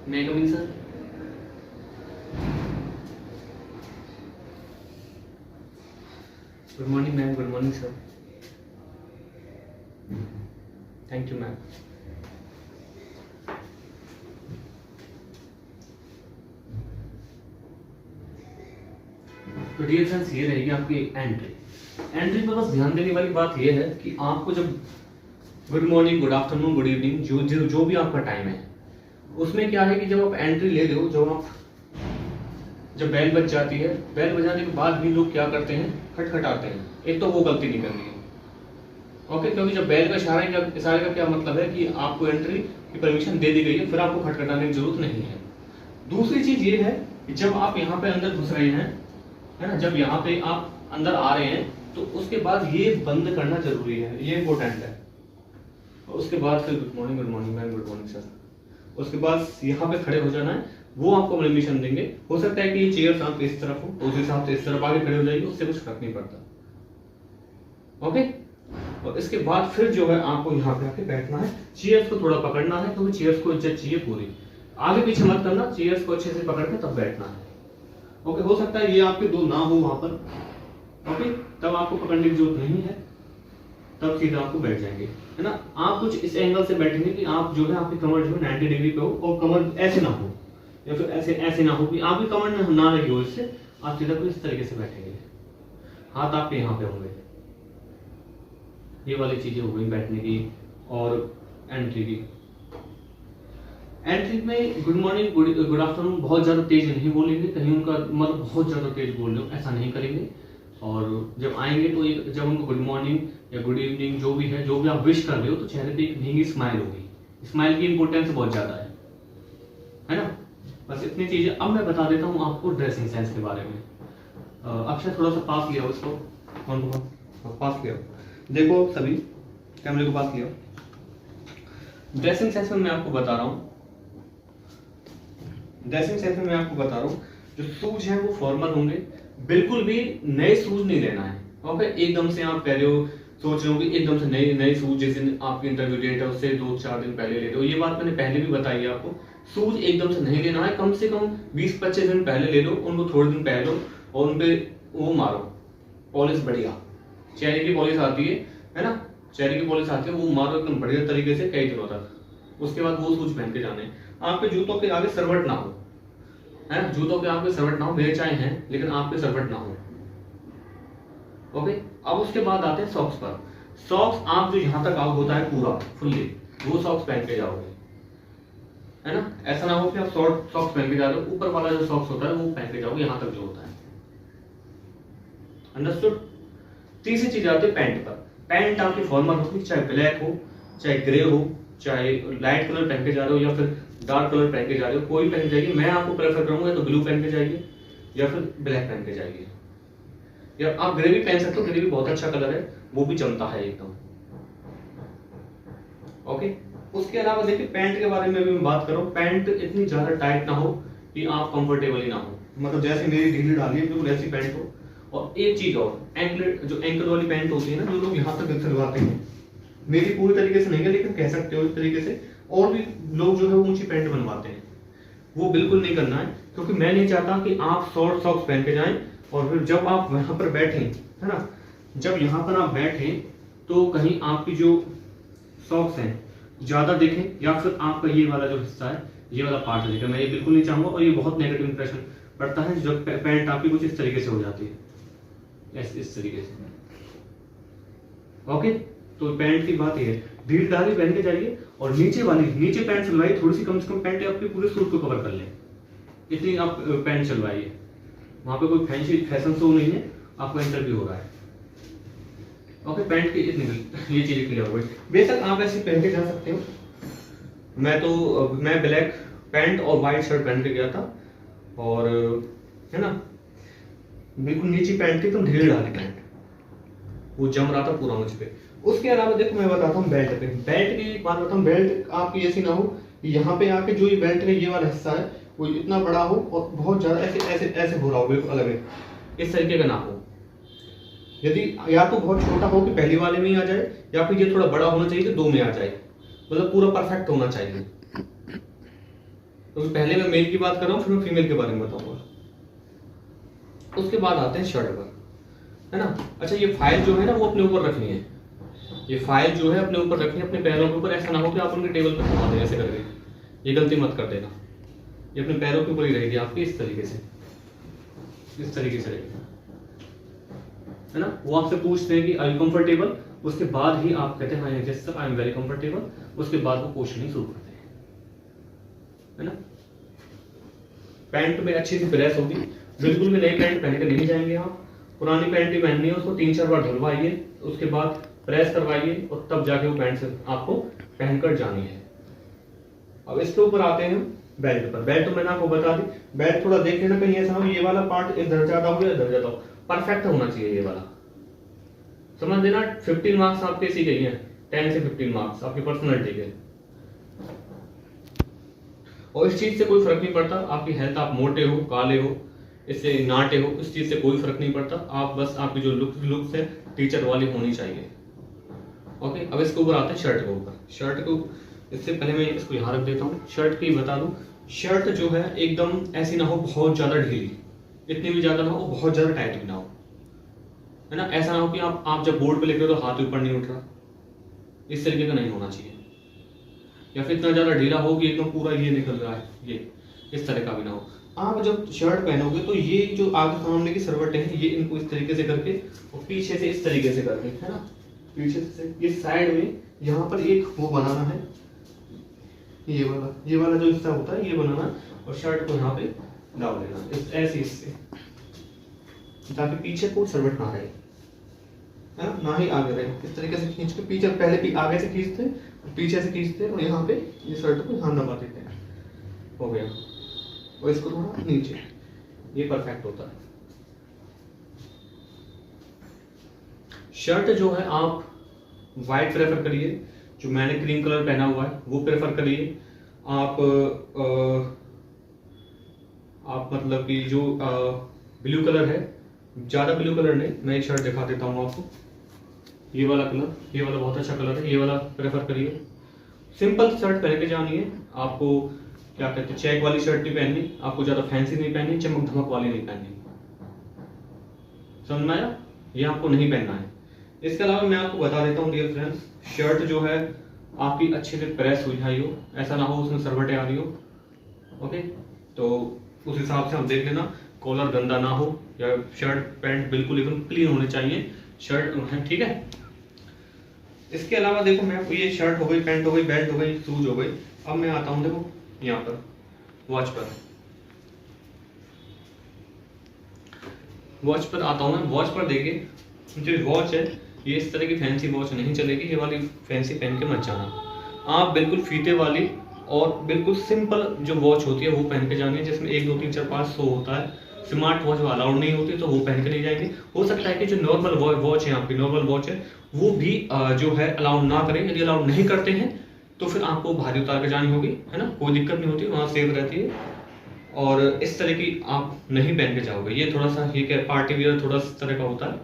May I come in, sir? Good morning, ma'am. Good morning, sir. Thank you, ma'am. तो dear friends, ये रहेगी आपकी entry. Entry पर बस ध्यान देने वाली बात ये है कि आपको जब good morning, good afternoon, good evening जो भी आपका टाइम है, उसमें क्या है कि जब आप एंट्री ले लो, जब बेल बज जाती है, बेल बजाने के बाद भी लोग क्या करते हैं, खटखटाते हैं। एक तो वो गलती नहीं करनी है, ओके, क्योंकि जब बेल का इशारे का क्या मतलब है कि आपको एंट्री की परमिशन दे दी गई है, फिर आपको खटखटाने की जरूरत नहीं है। दूसरी चीज ये है कि जब आप यहाँ पे अंदर घुस रहे हैं, है ना, जब यहाँ पे आप अंदर आ रहे हैं, तो उसके बाद ये बंद करना जरूरी है, ये इंपॉर्टेंट है। उसके बाद फिर good morning ma'am, good morning sir, उसके बाद यहाँ पे खड़े हो जाना है, वो आपको परमिशन देंगे। हो सकता है कि ये चेयर्स आप इस तरफ हो, उस हिसाब से इस तरफ आगे खड़े हो जाएंगे, उससे कुछ फर्क नहीं पड़ता, ओके। और इसके बाद फिर जो है आपको यहाँ पे आके बैठना है, चेयर्स को थोड़ा पकड़ना है, क्योंकि चेयर्स को इज्जत चाहिए पूरी, आगे पीछे मत करना, चेयर्स को अच्छे से पकड़ के तब बैठना है, ओके। हो सकता है ये आपके दो ना हो वहां पर, ओके, तब आपको पकड़ने की जरूरत नहीं है, तब सीधा आपको बैठ जाएंगे, है ना। आप कुछ इस एंगल से बैठेंगे कि आप जो है आपकी कमर जो है 90 डिग्री पे हो, और कमर ऐसे ना हो, या फिर ऐसे ना हो कि आपकी कमर ना लगी हो, इससे आप सीधा कुछ इस तरीके से बैठेंगे, हाथ आपके यहाँ पे होंगे। ये वाली चीजें हो गई बैठने की। और एंट्री की, एंट्री में गुड मॉर्निंग, गुड आफ्टरनून बहुत ज्यादा तेज नहीं बोलेंगे, कहीं उनका मतलब बहुत ज्यादा तेज बोल रहे हो, ऐसा नहीं करेंगे। और जब आएंगे तो जब उनको गुड मॉर्निंग या गुड इवनिंग जो भी है, जो भी आप विश कर रहे हो, तो चेहरे पे एक भींगी स्माइल होगी। स्माइल की इंपॉर्टेंस बहुत ज्यादा है ना। बस इतनी चीजें। अब मैं बता देता हूँ आपको ड्रेसिंग सेंस के बारे में। अक्षय थोड़ा सा पास लिया इसको, कौन को पास लिया, देखो सभी कैमरे को पास लिया। ड्रेसिंग सेंस में मैं आपको बता रहा हूँ, जो शूज है वो फॉर्मल होंगे, बिल्कुल भी नए शूज नहीं लेना है, ओके। एकदम से आप कह रहे हो, सोच रहे हो कि एकदम से नए शूज, जिस दिन आपकी इंटरव्यू डेट है उससे 2-4 दिन पहले ले रहे हो, ये बात मैंने पहले भी बताई है आपको। शूज एकदम से नहीं लेना है, कम से कम 20-25 दिन पहले ले लो, उनको थोड़े दिन पहले और उनपे वो मारो पॉलिश, बढ़िया चेहरे की पॉलिश आती है ना, चेहरे की पॉलिश आती है, वो मारो एकदम बढ़िया तरीके से कई दिनों तक। उसके बाद वो शूज पहन के जाने। आपके जूतों के आगे सरवट ना हो, है ना, जूतों के आपके सरवट ना हो, मेरे चाहे हैं लेकिन आपके सरवट ना हो, ओके। अब उसके बाद आते हैं सॉक्स पर। सॉक्स आप जो यहाँ तक आउट होता है पूरा फुल्ली, वो सॉक्स पहन के जाओगे, है ना। ऐसा ना हो कि आप शॉर्ट सॉक्स पहन के जा रहे हो, ऊपर वाला जो सॉक्स होता है वो पहन के जाओगे, यहाँ तक जो होता है, अंडरस्टूड। तीसरी चीज आती है पैंट पर। पैंट आपकी फॉर्मल होगी, चाहे ब्लैक हो, चाहे ग्रे हो, चाहे लाइट कलर पहन के जा रहे हो या फिर डार्क कलर पहन के जा रहे हो, कोई पहन जाइए। मैं आपको प्रेफर करूंगा तो ब्लू पहन के जाइए या फिर ब्लैक पहन के जाइए, या आप ग्रे भी पहन सकते हो, ग्रे भी बहुत अच्छा कलर है, वो भी जमता है एकदम, ओके। उसके अलावा देखिए पैंट के बारे में भी मैं बात करूं, पैंट इतनी ज्यादा टाइट ना हो कि आप कंफर्टेबल ही ना हो, मतलब जैसे मेरी ढीली डाली है बिल्कुल ऐसी पैंट हो। और एक चीज और, एंकल वाली पैंट होती है ना, जो लोग यहाँ तक सिलवाते हैं, मेरी पूरी तरीके से नहीं है लेकिन कह सकते हो इस तरीके से, और भी लोग जो है वो ऊंची पैंट बनवाते हैं, वो बिल्कुल नहीं करना है, क्योंकि मैं नहीं चाहता कि आप शॉर्ट सॉक्स पहन के जाएं और फिर जब आप वहां पर बैठे, है ना, जब यहाँ पर आप बैठे तो कहीं आपकी जो सॉक्स हैं ज्यादा दिखे, या फिर आपका ये वाला जो हिस्सा है, ये वाला पार्ट दिखे, मैं ये बिल्कुल नहीं चाहूंगा। और ये बहुत नेगेटिव इंप्रेशन पड़ता है जब पैंट आपकी कुछ इस तरीके से हो जाती है, इस तरीके से, ओके। तो पैंट की बात ये है, ढील ढाली पहन के जाइए, और नीचे पैंट सिलवाइए थोड़ी सी, कम से कम पैंट आपके पूरे सूट को कवर कर ले, इतनी आप पैंट सिलवाइए। वहां पे कोई फैंसी फैशन शो नहीं है, आपका इंटरव्यू हो रहा है, ओके। पैंट की इतनी ये चीजें क्लियर हो गई। बेशक आप ऐसे पहन के जा सकते हो, मैं ब्लैक पैंट और व्हाइट शर्ट पहन के गया था, और है ना, बिल्कुल नीचे पैंट थी, तो ढील डाली पैंट, वो जम रहा था पूरा मुझ पे। उसके अलावा देखो मैं बताता हूँ बेल्ट की बात बताता हूँ। बेल्ट आपकी ऐसी ना हो कि यहाँ पे आके जो ये बेल्ट का ये वाला हिस्सा है वो इतना बड़ा हो और बहुत ज्यादा ऐसे ऐसे ऐसे हो रहा हो, बिल्कुल अलग है, इस तरीके का ना हो। यदि या तो बहुत छोटा हो कि पहले वाले में ही आ जाए, या फिर ये थोड़ा बड़ा होना चाहिए कि 2 में आ जाए, मतलब पूरा परफेक्ट होना चाहिए, तो पहले मैं मेल की बात कर रहा हूँ, फिर मैं फीमेल के बारे में बताऊंगा। उसके बाद आते हैं शर्ट पर, है ना। अच्छा, ये फाइल जो है ना वो अपने ऊपर रखनी है, ये फाइल जो है अपने ऊपर रखनी है, अपने पैरों के ऊपर। ऐसा ना हो कि आप उनके टेबल पर घुमा दें ऐसे करके, ये गलती मत कर देना। ये अपने पैरों के ऊपर ही रहेगी आपकी, इस तरीके से, इस तरीके से रहेगी, है ना। वो आपसे पूछते हैं कि आर यू कंफर्टेबल, उसके बाद ही आप कहते हैं हाँ yes sir I am very comfortable, उसके बाद वो क्वेश्चनिंग शुरू करते हैं, है ना। पैंट में अच्छी सी प्रेस होगी, बिल्कुल भी नई पैंट पहन के नहीं जाएंगे आप। पुरानी पैंट ही पहननी है, उसको 3-4 बार धुलवाइए, उसके बाद प्रेस करवाइए और तब जाके वो पैंट से आपको पहनकर जानी है। अब इसके ऊपर आते हैं बेल्ट पर। बेल्ट तो मैंने आपको बता दी, बेल्ट थोड़ा देख लेना कहीं ऐसा हो ये वाला पार्ट इधर ज्यादा हो या इधर ज्यादा हो, परफेक्ट होना चाहिए ये वाला, समझ देना। 15 मार्क्स आपके इसी के हैं, 10 से 15 मार्क्स आपकी पर्सनैलिटी के। और इस चीज से कोई फर्क नहीं पड़ता आपकी हेल्थ, आप मोटे हो काले हो इससे नाटे हो, इस चीज से कोई फर्क नहीं पड़ता। आप बस आपकी जो लुक्स है टीचर वाली होनी चाहिए। ओके, अब इसके ऊपर आते हैं शर्ट के ऊपर। शर्ट को इससे पहले मैं इसको यहाँ रख देता हूँ। शर्ट की बता दूं, शर्ट जो है एकदम ऐसी ना हो बहुत ज्यादा ढीली, इतनी भी ज्यादा ना हो, बहुत ज्यादा टाइट भी ना हो, है ना। ऐसा ना हो कि आप जब बोर्ड पे लिख रहे हो तो हाथ ऊपर नहीं उठ रहा, इस तरीके का नहीं होना चाहिए। या फिर इतना ज्यादा ढीला हो कि एकदम पूरा ये निकल रहा है, ये इस तरह का भी ना हो। आप जब शर्ट पहनोगे तो ये जो आगे सामने की सरवटें हैं ये इनको इस तरीके से करके और पीछे से इस तरीके से करके, है ना, पीछे से ये साइड में यहाँ पर एक वो बनाना है, ये वाला जो हिस्सा होता है ये बनाना, और शर्ट को यहाँ पे डाल देना ऐसे इससे, ताकि पीछे कोई सरवट ना रहे, है ना ही आगे रहे। इस तरीके से खींच के पीछे, पहले आगे से खींचते पीछे से खींचते और यहाँ पे ये शर्ट को यहाँ दबा देते हैं, हो गया। और इसको थोड़ा नीचे, ये परफेक्ट होता है। शर्ट जो है आप व्हाइट प्रेफर करिए, जो मैंने क्रीम कलर पहना हुआ है वो प्रेफर करिए। आप मतलब कि जो ब्लू कलर है, ज्यादा ब्लू कलर नहीं, मैं एक शर्ट दिखा देता हूँ आपको, ये वाला कलर, ये वाला बहुत अच्छा कलर है, ये वाला प्रेफर करिए। सिंपल शर्ट पहन के जानी है आपको, क्या कहते हैं, चेक वाली शर्ट नहीं पहननी आपको, ज्यादा फैंसी नहीं पहननी, चमक धमक वाली नहीं पहननी, समझ में आया, ये आपको नहीं पहनना है। इसके अलावा मैं आपको बता देता हूँ डियर फ्रेंड्स, शर्ट जो है आपकी अच्छे से प्रेस हुई हो, ऐसा ना हो उसमें सरवटें आ रही हो। ओके, तो उस हिसाब से आप देख लेना, कॉलर गंदा ना हो या शर्ट पैंट बिल्कुल एकदम क्लीन होने चाहिए शर्ट, ठीक है। इसके अलावा देखो, मैं ये शर्ट हो गई, पैंट हो गई, बेल्ट हो गई, शूज हो गई। अब मैं आता हूँ देखो यहाँ पर वॉच पर, वॉच पर आता हूँ मैं। वॉच पर देखिए, जो वॉच है ये इस तरह की फैंसी वॉच नहीं चलेगी, ये वाली फैंसी पहन के मत जाना। आप बिल्कुल फीते वाली और बिल्कुल सिंपल जो वॉच होती है वो पहन के जानी है, जिसमें 1 2 3 4 5 100 होता है। स्मार्ट वॉच अलाउड नहीं होती तो वो पहन के नहीं जाएंगे। हो सकता है कि जो नॉर्मल वॉच है, आपकी नॉर्मल वॉच है, वो भी जो है अलाउड ना करें। यदि अलाउड नहीं करते हैं तो फिर आपको भारी उतार के जानी होगी, है ना, कोई दिक्कत नहीं होती, वहाँ सेफ रहती है। और इस तरह की आप नहीं पहन के जाओगे, ये थोड़ा सा ये क्या पार्टी वियर थोड़ा इस तरह का होता है,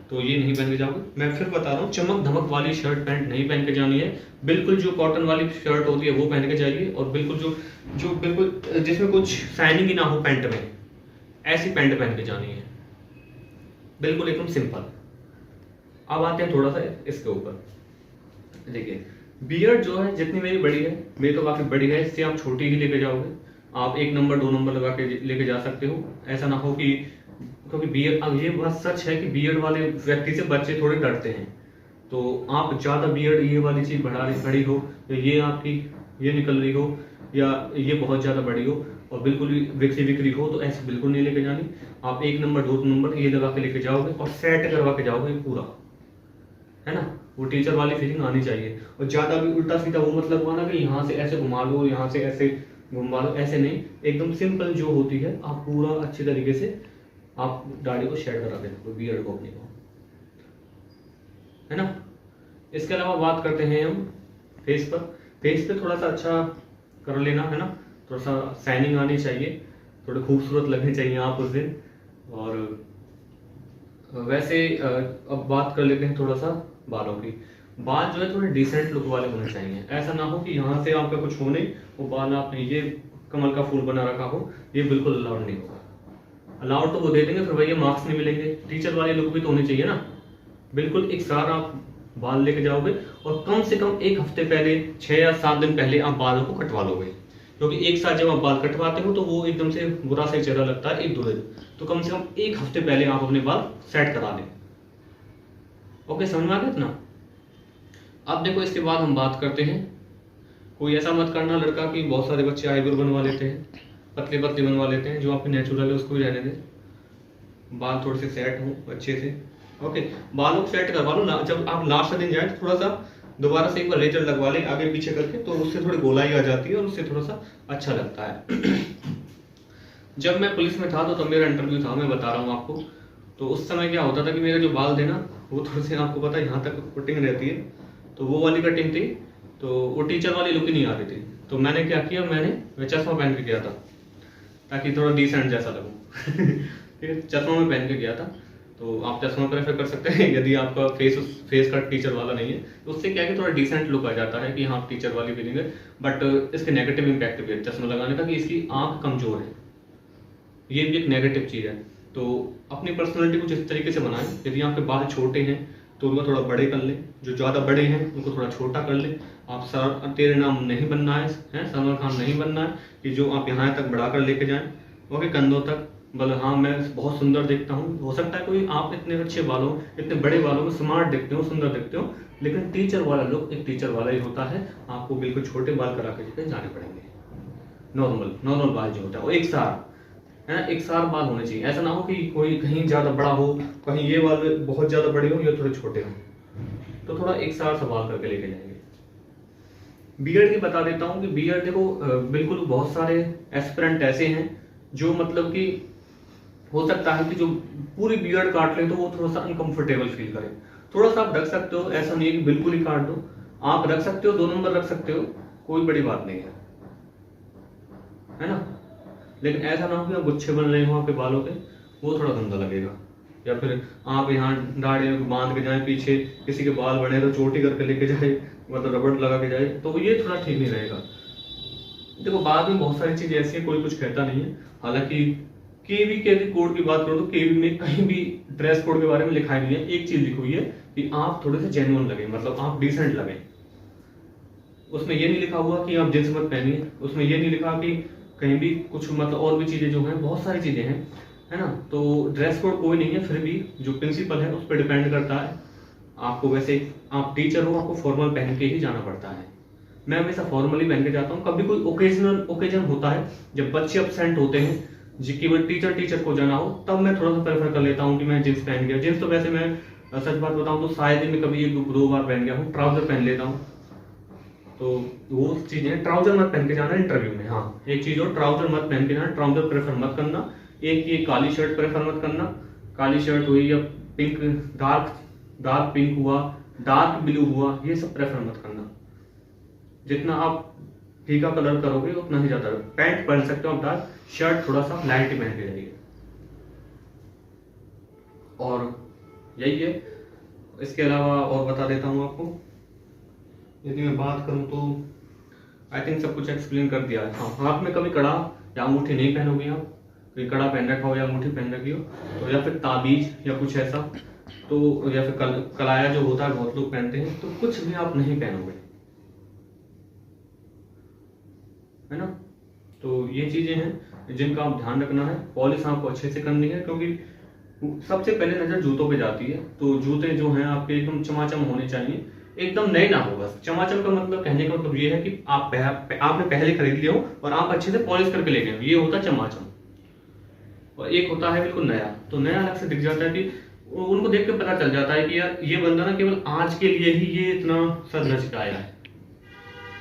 तो ये नहीं पहन के जाओगे। मैं फिर बता रहा हूँ, चमक धमक वाली शर्ट पैंट नहीं पहन के जानी है। बिल्कुल जो कॉटन वाली शर्ट होती है वो पहन के जाइए, और बिल्कुल जो बिल्कुल जिसमें कुछ शाइनिंग ही ना हो पैंट में, ऐसी पैंट पहन के जानी है, बिल्कुल एकदम सिंपल। अब आते हैं थोड़ा सा इसके ऊपर, देखिए बियर्ड जो है जितनी मेरी बड़ी है, मेरी तो काफी बड़ी है, इससे आप छोटी ही लेके जाओगे। आप 1 नंबर 2 नंबर लगा के लेके जा सकते हो। ऐसा ना हो कि, क्योंकि बियर्ड, अब ये बात सच है कि बियर्ड वाले व्यक्ति से बच्चे थोड़े डरते हैं, तो आप ज्यादा बियर्ड ये वाली चीज बड़ी हो, या ये आपकी ये निकल रही हो, या ये बहुत ज्यादा बड़ी हो और बिल्कुल भी विकरी हो, तो ऐसे बिल्कुल नहीं लेके जानी। आप 1 नंबर 2 नंबर ये लगा के लेके जाओगे और सेट करवा के जाओगे पूरा, है ना, वो टीचर वाली फीलिंग आनी चाहिए। और ज्यादा भी उल्टा सीधा वो मतलब हुआ ना कि यहाँ से ऐसे घुमा लो, यहाँ से ऐसे घुमा लो, ऐसे नहीं, एकदम सिंपल जो होती है आप पूरा अच्छे तरीके से आप दाढ़ी को शेड करा देना, बियर्ड को अपने को, है ना। इसके अलावा बात करते हैं हम फेस पर। फेस पे थोड़ा सा अच्छा कर लेना, है ना, थोड़ा सा शाइनिंग आनी चाहिए, थोड़े खूबसूरत लगने चाहिए आप उस दिन। और वैसे अब बात कर लेते हैं थोड़ा सा बालों की। बाल जो है थोड़े डिसेंट लुक वाले होने चाहिए, ऐसा ना हो कि यहाँ से आपका कुछ हो नहीं, वो बाल आपने ये कमल का फूल बना रखा हो, ये बिल्कुल अलाउड नहीं होगा। अलाउड तो वो दे देंगे, फिर भैया मार्क्स नहीं मिलेंगे। टीचर वाले लोग भी तो होने चाहिए ना। बिल्कुल एक साथ आप बाल लेके जाओगे और कम से कम एक हफ्ते पहले, 6 या 7 दिन पहले आप बालों को कटवा लोगे, क्योंकि एक साथ जब आप बाल कटवाते हो तो वो एकदम से बुरा सा चेहरा लगता है एक दो दिन। तो कम से कम एक हफ्ते पहले आप अपने बाल सेट करा लें। ओके, समझ में आ गया इतना? अब देखो, इसके बाद हम बात करते हैं, कोई ऐसा मत करना लड़का कि बहुत सारे बच्चे आईब्रो बनवा लेते हैं, पतले पतले बनवा लेते हैं। जो आपके नेचुरल है उसको ही रहने दें, बाल थोड़े से सेट हों अच्छे से। ओके, बालों को सेट करवा लो। जब आप लास्ट दिन जाए तो थोड़ा सा दोबारा से एक बार लेजर लगवा लें आगे पीछे करके, तो उससे थोड़ी गोलाई आ जाती है और उससे थोड़ा सा अच्छा लगता है। जब मैं पुलिस में था तो तब मेरा इंटरव्यू था, मैं बता रहा हूँ आपको। तो उस समय क्या होता था कि मेरे जो बाल थे ना, वो थोड़े से, आपको पता है यहाँ तक कटिंग रहती है, तो वो वाली कटिंग थी, तो वो टीचर वाली लुक ही नहीं आ रही थी। तो मैंने क्या किया, मैंने चश्मा पहन के गया था ताकि थोड़ा डिसेंट जैसा लगूं। ठीक है, चश्मा में पहन के गया था। तो आप चश्मा प्रेफर कर सकते हैं यदि आपका फेस कट टीचर वाला नहीं है, तो उससे क्या है कि थोड़ा डिसेंट लुक आ जाता है कि हाँ टीचर वाली फीलिंग है। बट इसके नेगेटिव इम्पैक्ट भी है चश्मा लगाने का, कि इसकी आंख कमजोर है, ये भी एक नेगेटिव चीज़ है। तो अपनी पर्सनैलिटी कुछ इस तरीके से बनाएं, यदि आपके बाल छोटे हैं तो उनको थोड़ा बड़े कर लें, जो ज़्यादा बड़े हैं उनको थोड़ा छोटा कर लें। आप सर तेरे नाम नहीं बनना है, सलमान खान नहीं बनना है कि जो आप यहाँ तक बढ़ा कर लेके जाएं, ओके, कंधों तक। बोले हाँ मैं बहुत सुंदर दिखता हूँ, हो सकता है कोई आप इतने अच्छे बालों, इतने बड़े बालों में स्मार्ट दिखते हो, सुंदर दिखते हो, लेकिन टीचर वाला लुक एक टीचर वाला ही होता है। आपको बिल्कुल छोटे बाल करा के जाने पड़ेंगे। नॉर्मल बाल जो होता है वो एक साथ है ना, एक साथ बाल होने चाहिए। ऐसा ना हो कि कोई कहीं ज्यादा बड़ा हो, कहीं ये बाल बहुत ज्यादा बड़े हो या थोड़े छोटे हो, तो थोड़ा एक साथ सवाल करके लेके जाएंगे। बियर्ड की बता देता हूँ कि बियर्ड देखो, बिल्कुल बहुत सारे एस्पिरेंट ऐसे हैं जो मतलब कि हो सकता है कि जो पूरी बियर्ड काट ले तो वो थोड़ा सा अनकंफर्टेबल फील करे। थोड़ा सा आप रख सकते हो, ऐसा नहीं है कि बिल्कुल ही काट दो, आप रख सकते हो, 2 नंबर रख सकते हो, कोई बड़ी बात नहीं है ना। लेकिन ऐसा ना हो कि आप गुच्छे बन रहे हो आपके बालों के, वो थोड़ा गंदा लगेगा। या फिर आप यहाँ दाढ़ी बांध के जाए, पीछे किसी के बाल बने तो चोटी करके लेके जाए, मतलब रबड़ लगा के जाए, तो ये थोड़ा ठीक नहीं रहेगा। देखो बाद में बहुत सारी चीजें ऐसी है, कोई कुछ कहता नहीं है। हालांकि केवी के कोड की बात करो तो केवी में कहीं भी ड्रेस कोड के बारे में लिखा नहीं है। एक चीज लिखी हुई है कि आप थोड़े से जेन्युइन लगे, मतलब आप डिसेंट लगे। उसमें ये नहीं लिखा हुआ कि आप जींस मत पहनिए, उसमें ये नहीं लिखा कि कहीं भी कुछ, मतलब और भी चीजें जो हैं, बहुत सारी चीजें हैं, है ना। तो ड्रेस कोड कोई नहीं है, फिर भी जो प्रिंसिपल है उस पर डिपेंड करता है। आपको वैसे आप टीचर हो, आपको फॉर्मल पहन के ही जाना पड़ता है। मैं हमेशा फॉर्मली पहन के जाता हूँ। कभी कोई ओकेजन होता है जब बच्चे अपसेंट होते हैं, जी केवल टीचर को जाना हो, तब मैं थोड़ा सा प्रेफर कर लेता हूँ कि मैं जींस पहन गया। जींस तो वैसे मैं सच बात बताऊँ तो शायद ही मैं कभी 1-2 बार पहन गया हूँ। ट्राउजर पहन लेता हूँ, तो वो चीजें, ट्राउजर मत पहन के जाना इंटरव्यू में। हाँ एक चीज और, ट्राउजर मत पहन के जाना, ट्राउजर प्रेफर मत करना। एक ये काली शर्ट प्रेफर मत करना, काली शर्ट हुई या पिंक, डार्क पिंक हुआ, डार्क ब्लू हुआ, ये सब प्रेफर मत करना। जितना आप फीका कलर करोगे उतना ही ज्यादा। पैंट पहन सकते हो आप डार्क, शर्ट थोड़ा सा लाइट पहन के जाइए। और यही है, इसके अलावा और बता देता हूँ आपको। यदि मैं बात करूं तो आई थिंक सब कुछ एक्सप्लेन कर दिया है। हाँ, हाथ में कभी कड़ा या अंगूठी नहीं पहनोगे आप, कोई कड़ा पहन रखा हो या अंगूठी पहन रखी हो तो, या फिर ताबीज या कुछ ऐसा, तो या फिर कलाया जो होता है बहुत लोग पहनते हैं, तो कुछ भी आप नहीं पहनोगे, है ना। तो ये चीजें हैं जिनका आप ध्यान रखना है। पॉलिश आपको अच्छे से करनी है, क्योंकि सबसे पहले नजर जूतों पे जाती है। तो जूते जो हैं आपके एकदम चमाचम होने चाहिए, एकदम नए ना हो। बस चमाचम का मतलब, कहने का मतलब ये है कि आपने पहले खरीद लिया हो और आप अच्छे से पॉलिश करके लेके आए, ये होता है चमाचम। और एक होता है बिल्कुल नया, तो नया अलग से दिख जाता है कि उनको देख के पता चल जाता है कि यार ये बंदा ना केवल आज के लिए ही ये इतना सज धज के आया है।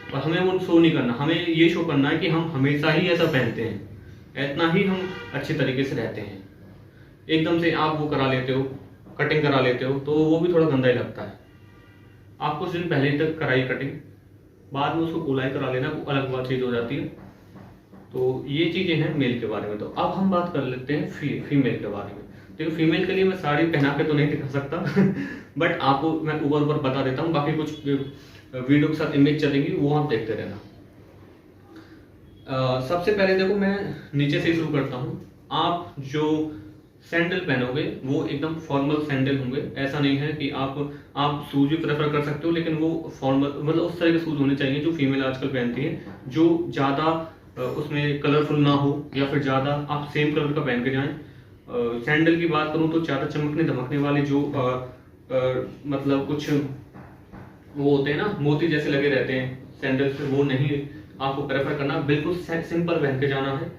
और हमें वो शो नहीं करना, हमें ये शो करना है कि हम हमेशा ही ऐसा पहनते हैं, इतना ही हम अच्छे तरीके से रहते हैं। एकदम से आप वो करा लेते हो, कटिंग करा लेते हो, तो वो भी थोड़ा गंदा ही लगता है। आप कुछ दिन पहले तक कराई कटिंग, बाद में उसको गोलाई करा लेना, वो अलग बात चीज हो जाती है। तो ये चीजें हैं मेल के बारे में। तो अब हम बात कर लेते हैं फीमेल के बारे में। देखो फीमेल के लिए मैं साड़ी पहना के तो नहीं दिखा सकता बट आपको मैं ऊपर बता देता हूँ। बाकी कुछ वीडियो के साथ इमेज चलेंगी, वो आप देखते रहना। सबसे पहले देखो मैं नीचे से शुरू करता हूँ। आप जो सैंडल पहनोगे वो एकदम फॉर्मल सैंडल होंगे। ऐसा नहीं है कि आप शूज भी प्रेफर कर सकते हो, लेकिन वो फॉर्मल मतलब उस तरह के शूज होने चाहिए जो फीमेल आजकल पहनती है, जो ज़्यादा उसमें कलरफुल ना हो, या फिर ज़्यादा आप सेम कलर का पहन के जाएं। सैंडल की बात करूँ तो ज़्यादा चमकने धमकने वाले जो मतलब कुछ वो होते हैं ना, मोती जैसे लगे रहते हैं सैंडल पे, वो नहीं आपको प्रेफर करना। बिल्कुल सिंपल पहन के जाना है।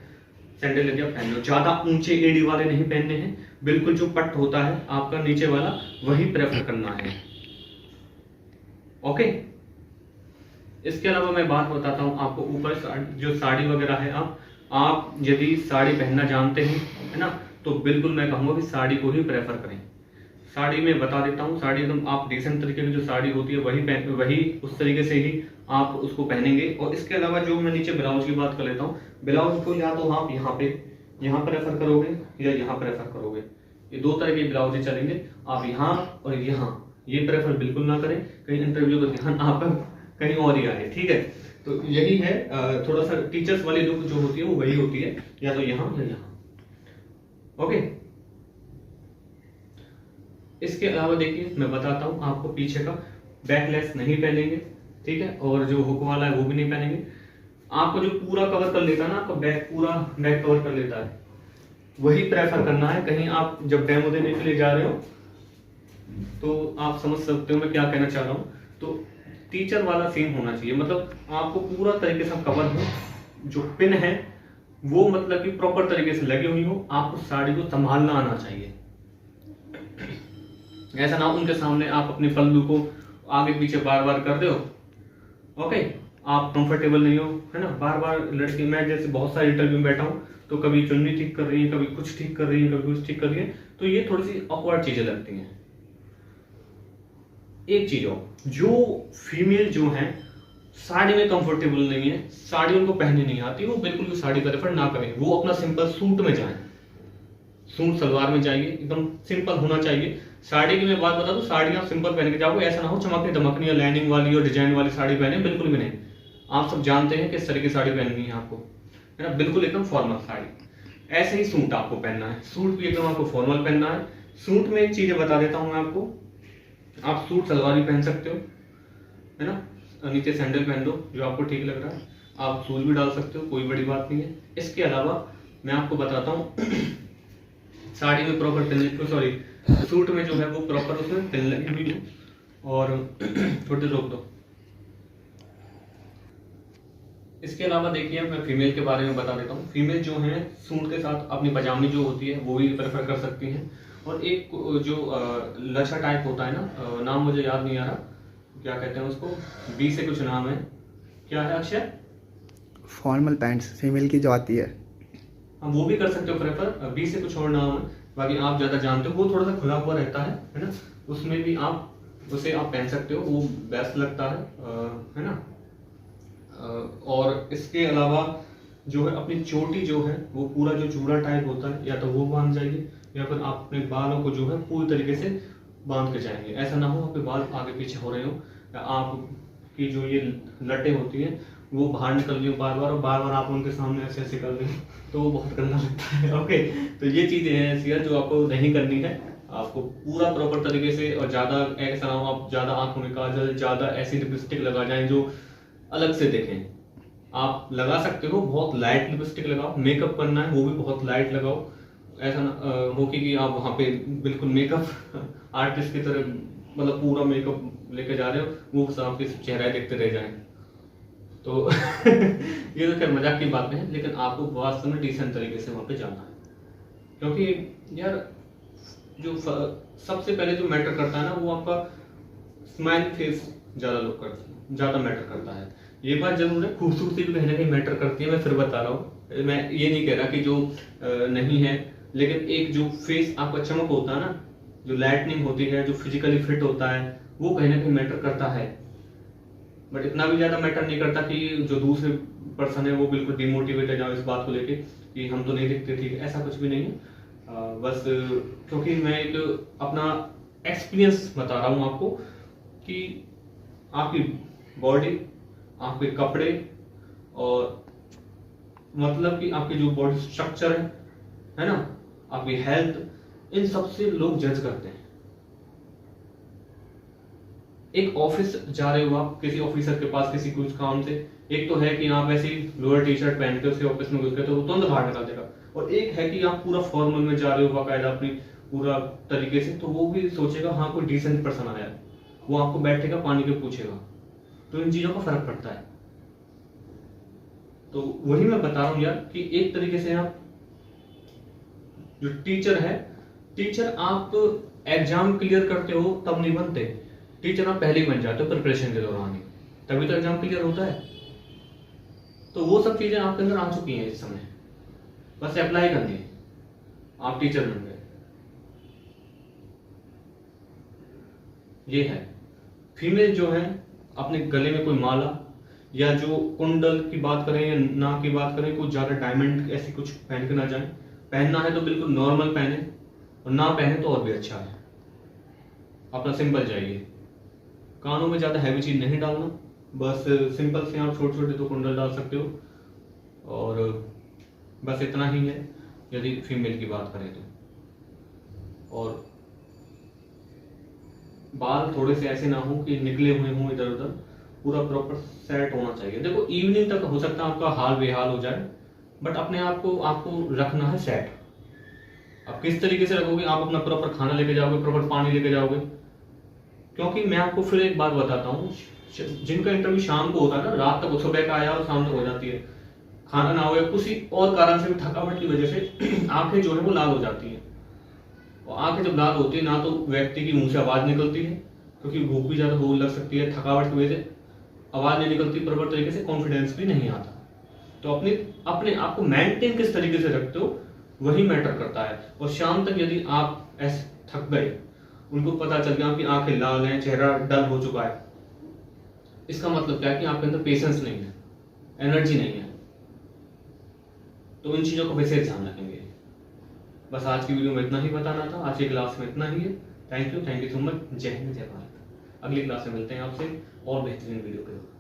सैंडल यदि आप पहन लो, ज्यादा ऊंचे एड़ी वाले नहीं पहनने हैं, बिल्कुल जो पट होता है आपका नीचे वाला वही प्रेफर करना है। ओके, इसके अलावा मैं बात बताता हूँ आपको। ऊपर जो साड़ी वगैरह है, आप यदि साड़ी पहनना जानते हैं, है ना, तो बिल्कुल मैं कहूँगा कि साड़ी को ही प्रेफर करें। साड़ी में बता देता हूँ, साड़ी एकदम आप डिसेंट तरीके की जो साड़ी होती है वही उस तरीके से ही आप उसको पहनेंगे। और इसके अलावा जो मैं नीचे ब्लाउज की बात कर लेता हूँ, ब्लाउज को या तो आप यहाँ प्रेफर करोगे या यहाँ प्रेफर करोगे। ये दो तरह के ब्लाउज चलेंगे। आप यहाँ और यहाँ ये प्रेफर बिल्कुल ना करें, कहीं इंटरव्यू का ध्यान आपका कहीं और ही आए, ठीक है। तो यही है, थोड़ा सा टीचर्स वाली लुक जो होती है वो वही होती है, या तो यहाँ या यहाँ। ओके, इसके अलावा देखिए मैं बताता हूँ आपको, पीछे का बैकलेस नहीं पहनेंगे, ठीक है, और जो हुक वाला है वो भी नहीं पहनेंगे। आपको जो पूरा कवर कर लेता है ना, आपका पूरा बैक कवर कर लेता है, वही प्रेफर करना है। कहीं आप जब डेमो देने के लिए जा रहे हो तो आप समझ सकते हो मैं क्या कहना चाह रहा हूँ। तो टीचर वाला सीन होना चाहिए, मतलब आपको पूरा तरीके से कवर हो, जो पिन है वो मतलब कि प्रॉपर तरीके से लगी हुई हो, आपको साड़ी को संभालना आना चाहिए। ऐसा ना उनके सामने आप अपने पल्लू को आगे पीछे बार बार कर दो, ओके, आप कंफर्टेबल नहीं हो, है ना। बार बार लड़की, मैं जैसे बहुत सारे इंटरव्यू में बैठा हूँ तो कभी चुन्नी ठीक कर रही है, कभी कुछ ठीक कर रही है, कभी कुछ ठीक कर रही है, तो ये थोड़ी सी ऑकवर्ड चीजें लगती हैं। एक चीज हो, जो फीमेल जो है साड़ी में कंफर्टेबल नहीं है, साड़ी उनको पहननी नहीं आती, वो बिल्कुल भी साड़ी प्रेफर ना करें, वो अपना सिंपल सूट में जाए, सूट सलवार में जाइए, एकदम सिंपल होना चाहिए। साड़ी की मैं बात बता दूं, साड़ी आप सिंपल पहन के जाओगे, ऐसा ना हो चमकनी दमकनी या लाइनिंग वाली और डिजाइन वाली साड़ी पहने, बिल्कुल भी नहीं। आप सब जानते हैं किस तरह की साड़ी पहननी है आपको, है ना, बिल्कुल एकदम फॉर्मल साड़ी। ऐसे ही सूट आपको पहनना है, सूट भी एकदम आपको फॉर्मल पहनना है। सूट में एक चीज बता देता हूँ मैं आपको, आप सूट सलवार भी पहन सकते हो, है ना, नीचे सैंडल पहन लो जो आपको ठीक लग रहा है, आप शूज भी डाल सकते हो, कोई बड़ी बात नहीं है। इसके अलावा मैं आपको बताता हूँ साड़ी में प्रॉपर पिन, सॉरी सूट में जो है वो प्रॉपर उसमें पिन लगी हुई है। और थोड़ी देर रोक दो। इसके अलावा देखिए मैं फीमेल के बारे में बता देता हूँ। फीमेल जो है सूट के साथ अपनी पजामी जो होती है वो भी प्रेफर कर सकती हैं। और एक जो लच्छा टाइप होता है ना, नाम मुझे याद नहीं आ रहा, क्या कहते हैं उसको, बी से कुछ नाम है, क्या है अक्षय? फॉर्मल पैंट्स फीमेल की जो आती है, हाँ वो भी कर सकते हो प्रेफर, बी से कुछ और नाम है, बाकी आप ज्यादा जानते हो। वो थोड़ा सा खुला हुआ रहता है ना, उसमें भी आप उसे आप पहन सकते हो, वो बेस्ट लगता है ना। और इसके अलावा जो है अपनी चोटी जो है वो पूरा जो चूड़ा टाइप होता है, या तो वो बांध जाइए, या फिर आप अपने बालों को जो है पूरी तरीके से बांध के जाएंगे। ऐसा ना हो आपके बाल आगे पीछे हो रहे हो, या आपकी जो ये लटें होती हैं वो बाहर निकल रही हो बार बार, और बार बार आप उनके सामने ऐसे ऐसे कर रहे हो, तो वो बहुत गंदा लगता है। ओके, तो ये चीजें हैं ऐसी है जो आपको नहीं करनी है। आपको पूरा प्रॉपर तरीके से, और ज्यादा ऐसा ना हो आप ज्यादा आंखों में काजल, ज्यादा ऐसी लिपस्टिक लगा जाए जो अलग से देखें। आप लगा सकते हो, बहुत लाइट लिपस्टिक लगाओ, मेकअप करना है वो भी बहुत लाइट लगाओ, ऐसा ना हो कि आप वहाँ पे बिल्कुल मेकअप आर्टिस्ट की तरह, मतलब पूरा मेकअप लेके जा रहे हो, वो सब आपके चेहरा देखते रह जाए। तो ये तो खैर मजाक की बात है, लेकिन आपको वास्तव में डिसेंट तरीके से वहाँ पे जाना है। क्योंकि यार जो सबसे पहले जो मैटर करता है ना, वो आपका स्माइल फेस ज्यादा मैटर करता है। ये बात जरूर है, खूबसूरती भी कहीं ना कहीं मैटर करती है, मैं फिर बता रहा हूँ। मैं ये नहीं कह रहा कि जो नहीं है, लेकिन एक जो फेस आपका चमक होता है ना, जो लाइटनिंग होती है, जो फिजिकली फिट होता है, वो कहीं ना कहीं मैटर करता है। बट इतना भी ज्यादा मैटर नहीं करता कि जो दूसरे पर्सन है वो बिल्कुल डिमोटिवेट हो जाए इस बात को लेके कि हम तो नहीं दिखते ठीक है, ऐसा कुछ भी नहीं है। बस क्योंकि मैं एक अपना एक्सपीरियंस बता रहा हूँ आपको कि आपकी बॉडी, आपके कपड़े और मतलब कि आपकी जो बॉडी स्ट्रक्चर है ना, आपकी हेल्थ, इन सब से लोग जज करते हैं। एक ऑफिस जा रहे हो आप किसी ऑफिसर के पास किसी कुछ काम से, एक तो है कि आप ऐसे ही लोअर टी शर्ट पहन के उसके ऑफिस में घुस गए तो वो तुरंत बाहर निकाल देगा, और एक है कि आप पूरा फॉर्मल में जा रहे हो बाकायदा अपनी पूरा तरीके से, तो वो भी सोचेगा हाँ कोई डिसेंट पर्सन आया है, वो आपको बैठेगा पानी के पूछेगा। तो इन चीजों का फर्क पड़ता है। तो वही मैं बता रहा हूं यार कि एक तरीके से आप जो टीचर है, टीचर आप एग्जाम क्लियर करते हो तब नहीं बनते, टीचर आप पहले ही बन जाते हो प्रिपरेशन के दौरान ही, तभी तो एग्जाम क्लियर होता है। तो वो सब चीजें आपके अंदर आ चुकी हैं इस समय, बस अप्लाई करनी है, आप टीचर बन गए। ये है। फीमेल जो है अपने गले में कोई माला या जो कुंडल की बात करें या नाक की बात करें, कुछ ज्यादा डायमंड ऐसी कुछ पहन के ना जाए। पहनना है तो बिल्कुल नॉर्मल पहने, और ना पहने तो और भी अच्छा है, अपना सिंपल जाइए। कानों में ज्यादा हैवी चीज नहीं डालना, बस सिंपल से आप छोटे छोटे 2 कुंडल डाल सकते हो, और बस इतना ही है यदि फीमेल की बात करें तो। और बाल थोड़े से ऐसे ना हो कि निकले हुए हों इधर उधर, पूरा प्रॉपर सेट होना चाहिए। देखो इवनिंग तक हो सकता है आपका हाल बेहाल हो जाए, बट अपने आप को आपको रखना है सेट। अब किस तरीके से रखोगे, आप अपना प्रॉपर खाना लेके जाओगे, प्रॉपर पानी लेके जाओगे, क्योंकि मैं आपको फिर एक बात बताता हूँ, जिनका इंटरव्यू शाम को होता है ना, रात तक सुबह का आया और शाम तक हो जाती है, खाना ना हो या किसी और कारण से भी थकावट की वजह से आंखें जो है वो लाल हो जाती है। और आंखें जब लाल होती है ना, तो व्यक्ति की मुंह से आवाज निकलती है, क्योंकि भूख भी ज्यादा हो लग सकती है, थकावट की वजह से आवाज नहीं निकलती प्रॉपर तरीके से, कॉन्फिडेंस भी नहीं आता। तो अपने आप को मेंटेन किस तरीके से रखते हो वही मैटर करता है। और शाम तक यदि आप ऐसे थक गए, उनको पता चल गया कि आंखें लाल हैं, चेहरा डल हो चुका है, इसका मतलब क्या है कि आपके अंदर पेशेंस नहीं है, एनर्जी नहीं है। तो इन चीजों को विशेष ध्यान रखेंगे। बस आज की वीडियो में इतना ही बताना था, आज की क्लास में इतना ही है। Thank you so much. जय हिंद, जय भारत। अगली क्लास में मिलते हैं आपसे और बेहतरीन वीडियो के साथ।